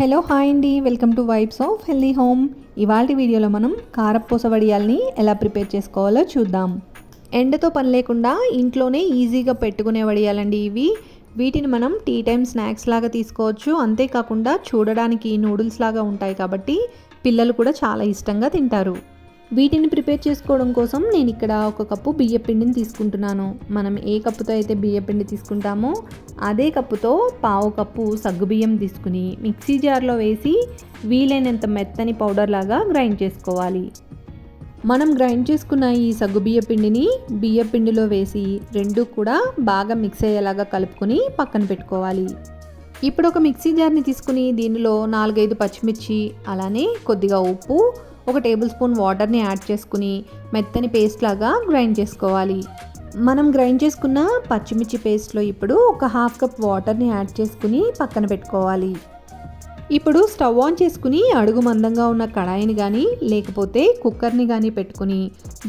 Hello hi అండి, welcome to vibes of healthy home. ఇవాళ వీడియోలో మనం కారపూస వడియాల్ని ఎలా ప్రిపేర్ చేసుకోవాలో చూద్దాం. ఎండతో పని లేకుండా ఇంట్లోనే ఈజీగా పెట్టుకునే వడియాలండి ఇవి. వీటిని మనం టీ టైమ్ స్నాక్స్ లాగా తీసుకోవచ్చు. అంతేకాకుండా చూడడానికి నూడిల్స్ లాగా ఉంటాయి కాబట్టి పిల్లలు కూడా చాలా ఇష్టంగా తింటారు. వీటిని ప్రిపేర్ చేసుకోవడం కోసం నేను ఇక్కడ ఒక కప్పు బియ్యపిండిని తీసుకుంటున్నాను. మనం ఏ కప్పుతో అయితే బియ్యపిండి తీసుకుంటామో అదే కప్పుతో పావు కప్పు సగ్గుబియ్యం తీసుకుని మిక్సీ జార్లో వేసి వీలైనంత మెత్తని పౌడర్ లాగా గ్రైండ్ చేసుకోవాలి. మనం గ్రైండ్ చేసుకున్న ఈ సగ్గుబియ్యపిండిని బియ్యపిండిలో వేసి రెండు కూడా బాగా మిక్స్ అయ్యేలాగా కలుపుకొని పక్కన పెట్టుకోవాలి. ఇప్పుడు ఒక మిక్సీ జార్ని తీసుకుని దీనిలో 4-5 పచ్చిమిర్చి, అలానే కొద్దిగా ఉప్పు, 1 టేబుల్ స్పూన్ వాటర్ని యాడ్ చేసుకుని మెత్తని పేస్ట్ లాగా గ్రైండ్ చేసుకోవాలి. మనం గ్రైండ్ చేసుకున్న పచ్చిమిర్చి పేస్ట్లో ఇప్పుడు ఒక 1/2 కప్ వాటర్ని యాడ్ చేసుకుని పక్కన పెట్టుకోవాలి. ఇప్పుడు స్టవ్ ఆన్ చేసుకుని అడుగు మందంగా ఉన్న కడాయిని కానీ లేకపోతే కుక్కర్ని కానీ పెట్టుకుని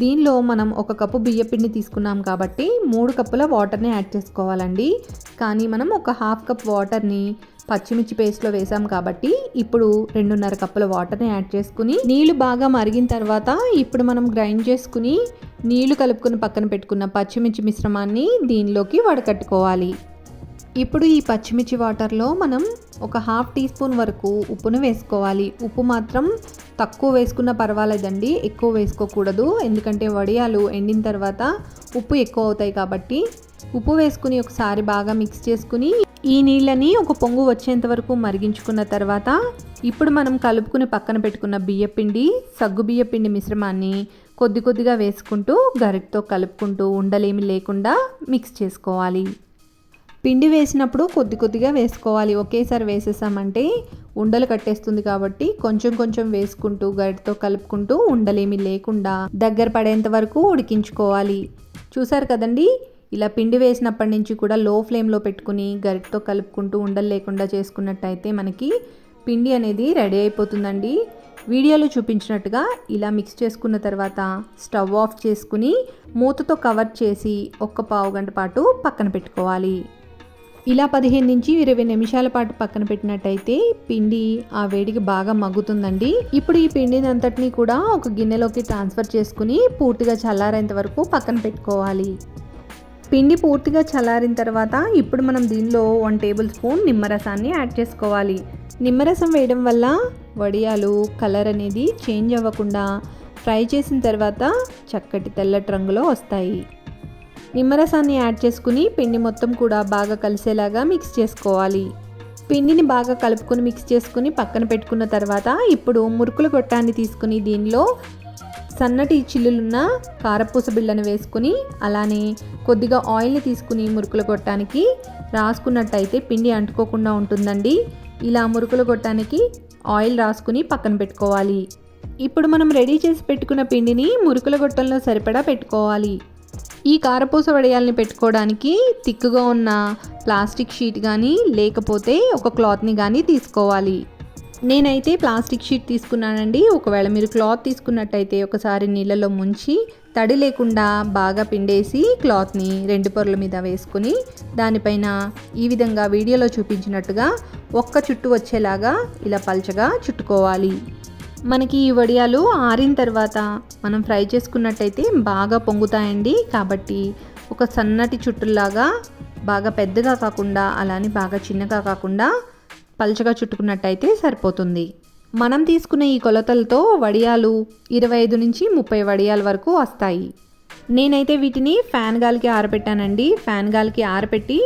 దీనిలో మనం 1 కప్పు బియ్యపిండి తీసుకున్నాం కాబట్టి 3 కప్పుల వాటర్ని యాడ్ చేసుకోవాలండి. కానీ మనం ఒక 1/2 కప్ వాటర్ని పచ్చిమిర్చి పేస్ట్లో వేసాం కాబట్టి ఇప్పుడు 2.5 కప్పుల వాటర్ని యాడ్ చేసుకుని నీళ్లు బాగా మరిగిన తర్వాత ఇప్పుడు మనం గ్రైండ్ చేసుకుని నీళ్లు కలుపుకుని పక్కన పెట్టుకున్న పచ్చిమిర్చి మిశ్రమాన్ని దీనిలోకి వడకట్టుకోవాలి. ఇప్పుడు ఈ పచ్చిమిర్చి వాటర్లో మనం ఒక 1/2 టీ స్పూన్ వరకు ఉప్పును వేసుకోవాలి. ఉప్పు మాత్రం తక్కువ వేసుకున్న పర్వాలేదండి, ఎక్కువ వేసుకోకూడదు. ఎందుకంటే వడియాలు ఎండిన తర్వాత ఉప్పు ఎక్కువ అవుతాయి కాబట్టి ఉప్పు వేసుకుని ఒకసారి బాగా మిక్స్ చేసుకుని ఈ నీళ్ళని ఒక పొంగు వచ్చేంత వరకు మరిగించుకున్న తర్వాత ఇప్పుడు మనం కలుపుకుని పక్కన పెట్టుకున్న బియ్యపిండి, సగ్గు బియ్యపిండి మిశ్రమాన్ని కొద్ది కొద్దిగా వేసుకుంటూ గరిటతో కలుపుకుంటూ ఉండలేమి లేకుండా మిక్స్ చేసుకోవాలి. పిండి వేసినప్పుడు కొద్ది కొద్దిగా వేసుకోవాలి. ఒకేసారి వేసేసామంటే ఉండలు కట్టేస్తుంది కాబట్టి కొంచెం కొంచెం వేసుకుంటూ గరిటతో కలుపుకుంటూ ఉండలేమి లేకుండా దగ్గర పడేంత వరకు ఉడికించుకోవాలి. చూసారు కదండి, ఇలా పిండి వేసినప్పటి నుంచి కూడా లో ఫ్లేమ్లో పెట్టుకుని గరిటతో కలుపుకుంటూ ఉండలు లేకుండా చేసుకున్నట్టయితే మనకి పిండి అనేది రెడీ అయిపోతుందండి. వీడియోలో చూపించినట్టుగా ఇలా మిక్స్ చేసుకున్న తర్వాత స్టవ్ ఆఫ్ చేసుకుని మూతతో కవర్ చేసి ఒక పావు గంట పాటు పక్కన పెట్టుకోవాలి. ఇలా 15 నుంచి 20 నిమిషాల పాటు పక్కన పెట్టినట్టయితే పిండి ఆ వేడికి బాగా మగ్గుతుందండి. ఇప్పుడు ఈ పిండిని అంతటినీ కూడా ఒక గిన్నెలోకి ట్రాన్స్ఫర్ చేసుకుని పూర్తిగా చల్లారేంత వరకు పక్కన పెట్టుకోవాలి. పిండి పూర్తిగా చల్లారిన తర్వాత ఇప్పుడు మనం దీనిలో 1 టేబుల్ స్పూన్ నిమ్మరసాన్ని యాడ్ చేసుకోవాలి. నిమ్మరసం వేయడం వల్ల వడియాలు కలర్ అనేది చేంజ్ అవ్వకుండా ఫ్రై చేసిన తర్వాత చక్కటి తెల్లటి రంగులో వస్తాయి. నిమ్మరసాన్ని యాడ్ చేసుకుని పిండి మొత్తం కూడా బాగా కలిసేలాగా మిక్స్ చేసుకోవాలి. పిండిని బాగా కలుపుకొని మిక్స్ చేసుకుని పక్కన పెట్టుకున్న తర్వాత ఇప్పుడు మురుకుల గొట్టాన్ని తీసుకుని దీనిలో సన్నటి చిల్లులున్న కారపూస బిళ్ళను వేసుకుని అలానే కొద్దిగా ఆయిల్ని తీసుకుని మురుకుల గొట్టానికి రాసుకున్నట్టయితే పిండి అంటుకోకుండా ఉంటుందండి. ఇలా మురుకుల గొట్టానికి ఆయిల్ రాసుకుని పక్కన పెట్టుకోవాలి. ఇప్పుడు మనం రెడీ చేసి పెట్టుకున్న పిండిని మురుకుల గొట్టంలో సరిపడా పెట్టుకోవాలి. ఈ కారపూస వడియాల్ని పెట్టుకోవడానికి తిక్కుగా ఉన్న ప్లాస్టిక్ షీట్ కానీ లేకపోతే ఒక క్లాత్ని కానీ తీసుకోవాలి. నేనైతే ప్లాస్టిక్ షీట్ తీసుకున్నానండి. ఒకవేళ మీరు క్లాత్ తీసుకున్నట్టయితే ఒకసారి నీళ్ళలో ముంచి తడి లేకుండా బాగా పిండేసి క్లాత్ని 2 పొరల మీద వేసుకుని దానిపైన ఈ విధంగా వీడియోలో చూపించినట్టుగా ఒక్క చుట్టు వచ్చేలాగా ఇలా పల్చగా చుట్టుకోవాలి. మనకి ఈ వడియాలు ఆరిన తర్వాత మనం ఫ్రై చేసుకున్నట్టయితే బాగా పొంగుతాయండి. కాబట్టి ఒక సన్నటి చుట్టులాగా బాగా పెద్దగా కాకుండా అలానే బాగా చిన్నగా కాకుండా పల్చగా చుట్టుకున్నట్టయితే సరిపోతుంది. మనం తీసుకున్న ఈ కొలతలతో వడియాలు 25 నుంచి 30 వడియాల వరకు వస్తాయి. నేనైతే వీటిని ఫ్యాన్ గాలికి ఆరబెట్టానండి. ఫ్యాన్ గాలికి ఆరబెట్టి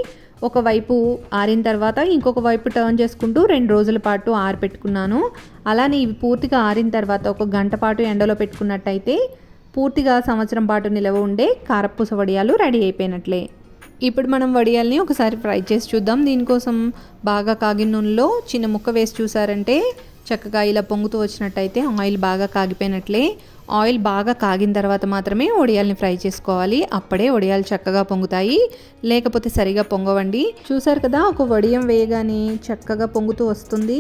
ఒకవైపు ఆరిన తర్వాత ఇంకొక వైపు టర్న్ చేసుకుంటూ 2 రోజుల పాటు ఆరబెట్టుకున్నాను. అలానే ఇవి పూర్తిగా ఆరిన తర్వాత 1 గంట పాటు ఎండలో పెట్టుకున్నట్టయితే పూర్తిగా సంవత్సరం పాటు నిలవ ఉండే కారపూస వడియాలు రెడీ అయిపోయినట్లే. ఇప్పుడు మనం వడియాల్ని ఒకసారి ఫ్రై చేసి చూద్దాం. దీనికోసం బాగా కాగిన నూనెలో చిన్న ముక్క వేసి చూసారంటే చక్కగా ఇలా పొంగుతూ వచ్చినట్టయితే ఆయిల్ బాగా కాగిపోయినట్లే. ఆయిల్ బాగా కాగిన తర్వాత మాత్రమే వడియాల్ని ఫ్రై చేసుకోవాలి. అప్పుడే వడియాలు చక్కగా పొంగుతాయి, లేకపోతే సరిగా పొంగవండి. చూసారు కదా, ఒక వడియం వేయగానే చక్కగా పొంగుతూ వస్తుంది.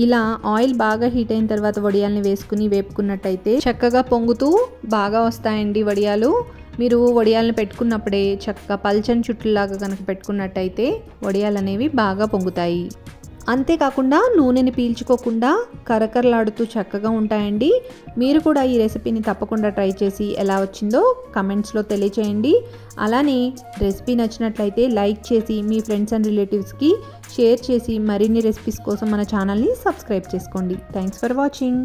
ఇలా ఆయిల్ బాగా హీట్ అయిన తర్వాత వడియాల్ని వేసుకుని వేపుకున్నట్టయితే చక్కగా పొంగుతూ బాగా వస్తాయండి వడియాలు. మీరు వడియాలను పెట్టుకున్నప్పుడే చక్కగా పల్చని చుట్టులాగా కనుక పెట్టుకున్నట్టయితే వడియాలు అనేవి బాగా పొంగుతాయి. అంతేకాకుండా నూనెని పీల్చుకోకుండా కరకరలాడుతూ చక్కగా ఉంటాయండి. మీరు కూడా ఈ రెసిపీని తప్పకుండా ట్రై చేసి ఎలా వచ్చిందో కమెంట్స్లో తెలియచేయండి. అలానే రెసిపీ నచ్చినట్లయితే లైక్ చేసి మీ ఫ్రెండ్స్ అండ్ రిలేటివ్స్కి షేర్ చేసి మరిన్ని రెసిపీస్ కోసం మన ఛానల్ని సబ్స్క్రైబ్ చేసుకోండి. Thanks for watching.